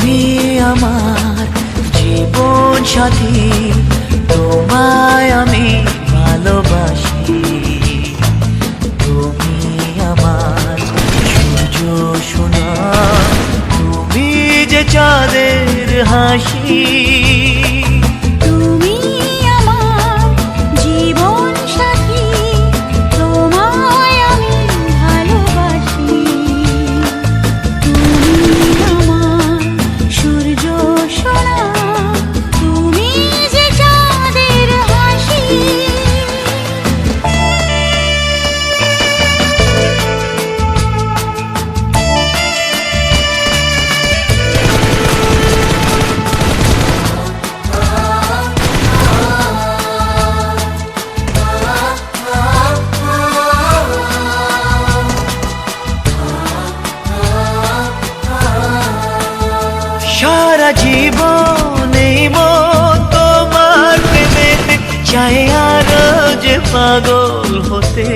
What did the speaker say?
তুমি আমার জীবন সাথী, তোমায় আমি ভালোবাসি। তুমি আমার সূর্য সোনা, তুমি যে চাঁদের হাসি। তুমি আমার জীবন সাথী, তোমায় আমি ভালোবাসি। তুমি আমার সূর্য সোনা, তুমি যে চাঁদের হাসি। সারা জীবন এই মন তোমার প্রেমে চাই আরো যে পাগল হতে।